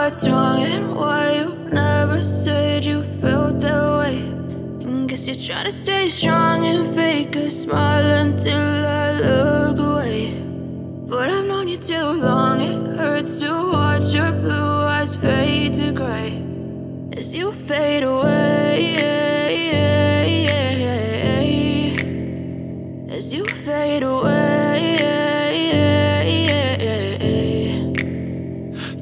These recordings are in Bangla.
what's wrong and why you never said you felt that way. And guess you're trying to stay strong and fake a smile until I look away. But I've known you too long, it hurts to watch your blue eyes fade to gray as you fade away, as you fade away.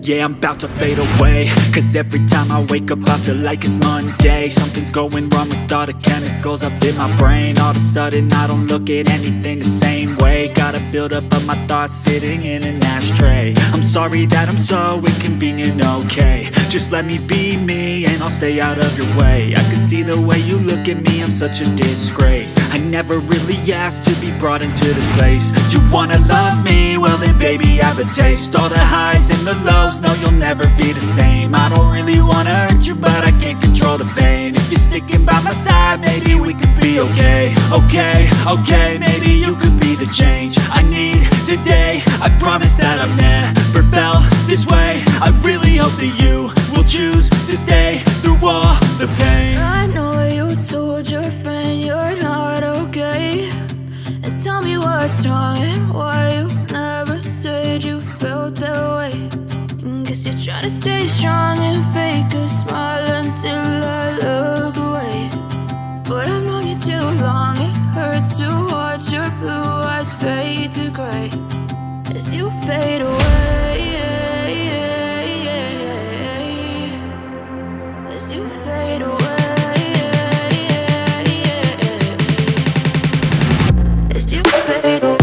Yeah, I'm about to fade away, cause every time I wake up I feel like it's Monday. Something's going wrong with all the chemicals up in my brain. All of a sudden I don't look at anything the same way. Gotta build up of my thoughts sitting in an ashtray. I'm sorry that I'm so inconvenient, okay. Just let me be me and I'll stay out of your way. I can see the way you look at me, I'm such a disgrace. I never really asked to be brought into this place. You wanna love me? Well then baby have a taste. All the highs and the lows, no you'll never be the same. I don't really wanna hurt you but I can't control the pain. If you're sticking by my side maybe we could be okay. Okay, maybe you could be the change I need today. I promise that I've never felt this way. I really hope that you will choose to stay through all the pain. I know you told your friend you're not okay, and tell me what's wrong and why you never said you felt that way. And guess you're trying to stay strong and fake a smile until I look away. But I've known you too long, it hurts to watch your blue eyes fade to gray as you fade away, as you fade away, as you fade away.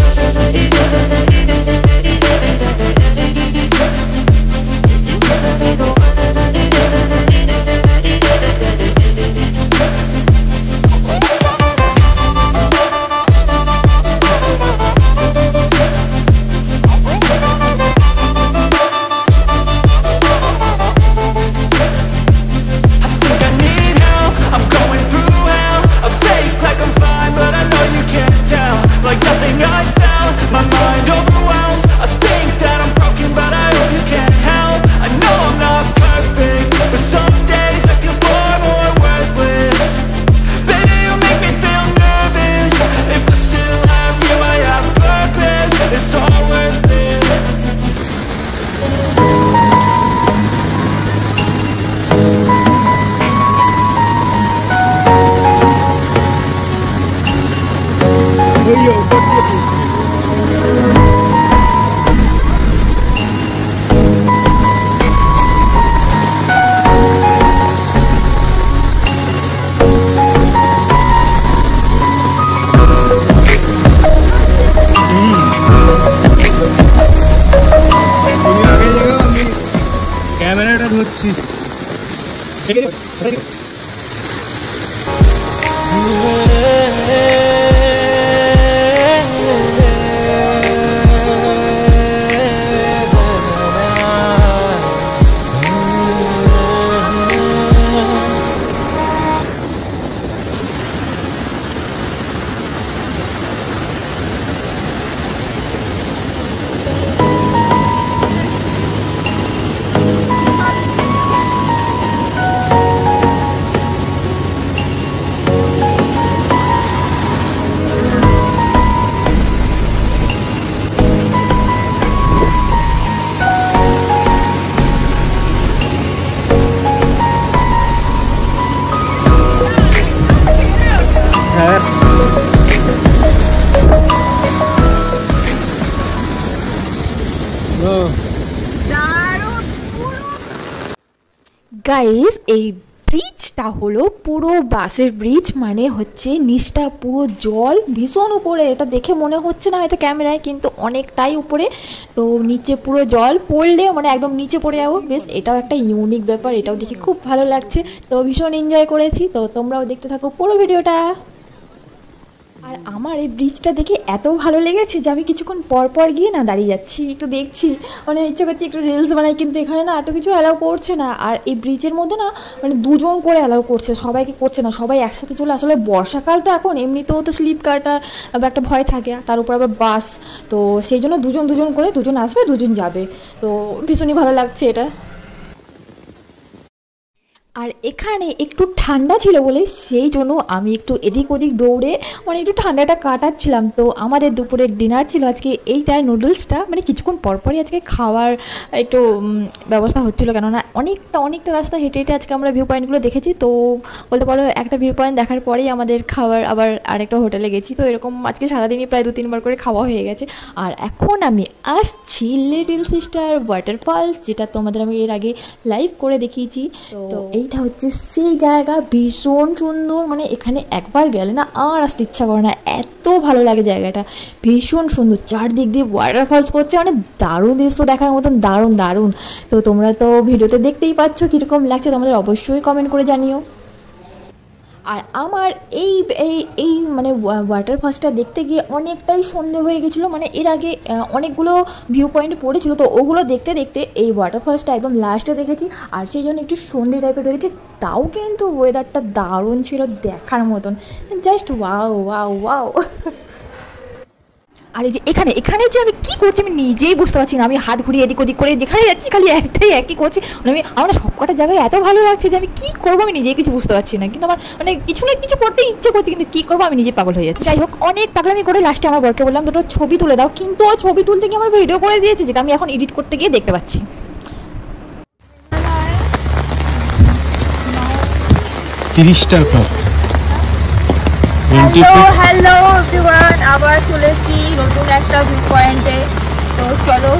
ক্যামেরাটা ধরছি। গাইস এই ব্রিজটা হলো পুরো বাসের ব্রিজ, মানে হচ্ছে নিচটা পুরো জল, ভীষণ উপরে। এটা দেখে মনে হচ্ছে না হয়তো ক্যামেরায়, কিন্তু অনেকটাই উপরে। তো নিচে পুরো জল পড়লে মানে একদম নিচে পড়ে যাবো। বেশ এটাও একটা ইউনিক ব্যাপার, এটাও দেখে খুব ভালো লাগছে। তো ভীষণ এনজয় করেছি। তো তোমরাও দেখতে থাকো পুরো ভিডিওটা। আর আমার এই ব্রিজটা দেখে এত ভালো লেগেছে যে আমি কিছুক্ষণ পর পর গিয়ে না দাঁড়িয়ে যাচ্ছি, একটু দেখছি, মানে ইচ্ছে করছে একটু রিলস বানাই, কিন্তু এখানে না এত কিছু অ্যালাউ করছে না। আর এই ব্রিজের মধ্যে না মানে দুজন করে অ্যালাউ করছে, সবাইকে করছে না। সবাই একসাথে চলে, আসলে বর্ষাকাল তো এখন, এমনিতেও তো স্লিপ কাটার একটা ভয় থাকে, তার উপর আবার বাস, তো সেই জন্য দুজন দুজন করে, দুজন আসবে দুজন যাবে। তো ভীষণই ভালো লাগছে এটা। আর এখানে একটু ঠান্ডা ছিল বলে সেই জন্য আমি একটু এদিক ওদিক দৌড়ে মানে একটু ঠান্ডাটা কাটাচ্ছিলাম। তো আমাদের দুপুরের ডিনার ছিল আজকে এইটা নুডলসটা, মানে কিছুক্ষণ পরপরই আজকে খাওয়ার একটু ব্যবস্থা হচ্ছিলো, কেননা অনেকটা রাস্তা হেঁটে হেঁটে আজকে আমরা ভিউ পয়েন্টগুলো দেখেছি। তো বলতে পারো একটা ভিউ পয়েন্ট দেখার পরেই আমাদের খাবার আবার আরেকটা হোটেলে গেছি। তো এরকম আজকে সারাদিনই প্রায় 2-3 বার করে খাওয়া হয়ে গেছে। আর এখন আমি আসছি লিটল সিস্টার ওয়াটারফলস, যেটা তোমাদের আমি এর আগে লাইভ করে দেখিয়েছি। তো এইটা হচ্ছে সেই জায়গা, ভীষণ সুন্দর, মানে এখানে একবার গেলে না আর আসতে ইচ্ছা করে না, এত ভালো লাগে জায়গাটা, ভীষণ সুন্দর, চারদিক দিয়ে ওয়াটারফলস পড়ছে, মানে দারুণ দৃশ্য দেখার মতন, দারুণ। তো তোমরা তো ভিডিওতে দেখতেই পাচ্ছ কীরকম লাগছে, তোমাদের অবশ্যই কমেন্ট করে জানিও। আর আমার এই মানে ওয়াটারফলসটা দেখতে গিয়ে অনেকটাই সন্ধে হয়ে গেছিলো, মানে এর আগে অনেকগুলো ভিউ পয়েন্ট পড়েছিল, তো ওগুলো দেখতে দেখতে এই ওয়াটারফলসটা একদম লাস্টে দেখেছি, আর সেই জন্য একটু সন্ধে টাইপের হয়েছে। তাও কিন্তু ওয়েদারটা দারুণ ছিল দেখার মতন, জাস্ট ওয়াও। আর এই যে এখানে যে আমি কী করছি আমি নিজেই বুঝতে পারছি না, আমি হাত ঘুরিয়ে এদিক ওদিক করে যেখানে যাচ্ছি খালি একই করছি, মানে আমার সব কটা জায়গায় এত ভালো লাগছে যে আমি কী করবো আমি নিজেই কিছু বুঝতে পারছি না, কিন্তু আমার মানে কিছু না কিছু করতে ইচ্ছে করছে, কিন্তু কী করবো আমি নিজে পাগল হয়ে যাচ্ছি। যাই হোক, অনেক পাগলামি করে লাস্টে আমার বরকে বললাম দুটো ছবি তুলে দাও, কিন্তু ও ছবি তুলতে গিয়ে আমার ভিডিও করে দিয়েছে, যেটা আমি এখন এডিট করতে গিয়ে দেখতে পাচ্ছি। হ্যালো এভরিওয়ান, আবার চলে এসেছি নতুন একটা ভিউ পয়েন্টে। তো চলো,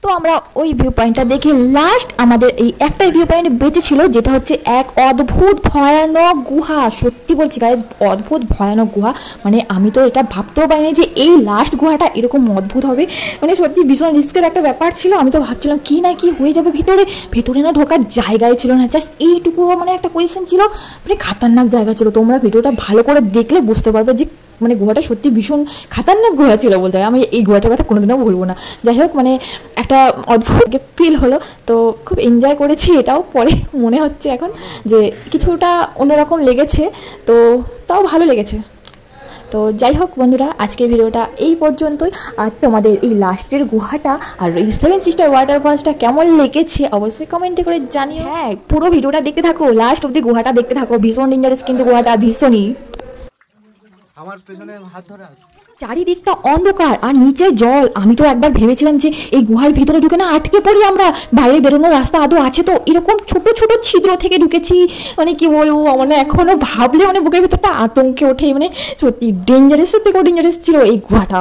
তো আমরা ওই ভিউ পয়েন্টটা দেখে লাস্ট আমাদের এই একটাই ভিউ পয়েন্ট বেঁচে ছিল, যেটা হচ্ছে এক অদ্ভুত ভয়ানক গুহা। সত্যি বলছি গাইজ, অদ্ভুত ভয়ানক গুহা, মানে আমি তো এটা ভাবতেও পারিনি যে এই লাস্ট গুহাটা এরকম অদ্ভুত হবে, মানে সত্যি ভীষণ রিস্কের একটা ব্যাপার ছিল। আমি তো ভাবছিলাম কি না কি হয়ে যাবে ভেতরে না ঢোকার জায়গায় ছিল না, জাস্ট এইটুকু মানে একটা পজিশন ছিল, মানে খাতারনাক জায়গা ছিল। তোমরা ভিডিওটা ভালো করে দেখলে বুঝতে পারবে যে মানে গুহাটা সত্যি ভীষণ খাতারনাক গুহা ছিল বলতে হয়। আমি এই গুহাটার কথা কোনোদিনও ভুলবো না। যাই হোক, মানে একটা অদ্ভুত ফিল হলো, তো খুব এনজয় করেছি। এটাও পরে মনে হচ্ছে এখন যে কিছুটা অন্যরকম লেগেছে, তো তাও ভালো লেগেছে। তো যাই হোক বন্ধুরা, আজকের ভিডিওটা এই পর্যন্তই। আর তোমাদের এই লাস্টের গুহাটা আর এই 7 সিস্টার ওয়াটারফলসটা কেমন লেগেছে অবশ্যই কমেন্টে করে জানিও। হ্যাঁ, পুরো ভিডিওটা দেখতে থাকো, লাস্ট অব্দি গুহাটা দেখতে থাকো, ভীষণ ডেঞ্জারাস কিন্তু গুহাটা, ভীষণই। আমার পেছনে হাত ধরে আছে, চারিদিকটা অন্ধকার আর নিচে জল। আমি তো একবার ভেবেছিলাম যে এই গুহার ভিতরে ঢুকে না আটকে পড়ি আমরা, বাইরে বেরোনোর রাস্তা আদৌ আছে তো, এরকম ছোট ছিদ্র থেকে ঢুকেছি। মানে কি বলবো, মানে এখনো ভাবলে মানে বুকের ভিতরটা আতঙ্কে ওঠে, মানে সত্যি ডেঞ্জারাস ছিল এই গুহাটা।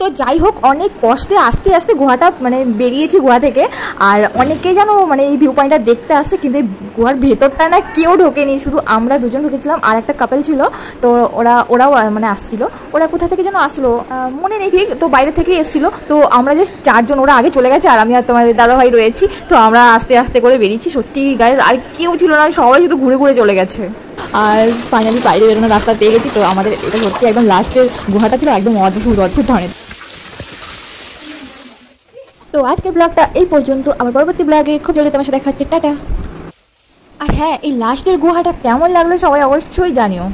তো যাই হোক, অনেক কষ্টে আস্তে আস্তে গুহাটা মানে বেরিয়েছি গুহা থেকে। আর অনেকেই যেন মানে এই ভিউ পয়েন্টটা দেখতে আসছে, কিন্তু এই গুহার ভেতরটা না কেউ ঢোকেনি, শুধু আমরা দুজন ঢুকেছিলাম আর একটা কাপল ছিল। তো ওরাও মানে আসছিল, ওরা কোথা থেকে যেন আসলো মনে নেই ঠিক, তো বাইরে থেকে এসেছিলো। তো আমরা যে 4 জন, ওরা আগে চলে গেছে আর আমি আর তোমাদের দাদাভাই রয়েছি। তো আমরা আস্তে আস্তে করে বেরিয়েছি, সত্যি গাইজ আর কেউ ছিল না, সবাই শুধু ঘুরে চলে গেছে। আর ফাইনালি বাইরে বেরোনোর রাস্তা পেয়ে গেছি। তো আমাদের এটা সত্যি একদম লাস্টের গুহাটা ছিল, একদম অদ্ভুত ধরনের। তো আজকের ব্লগটা এই পর্যন্ত, আবার পরবর্তী ব্লগে খুব জলদি তোমার সাথে দেখা হচ্ছে, টাটা। আর হ্যাঁ, এই লাস্টের গুহাটা কেমন লাগলো সবাই অবশ্যই জানিও।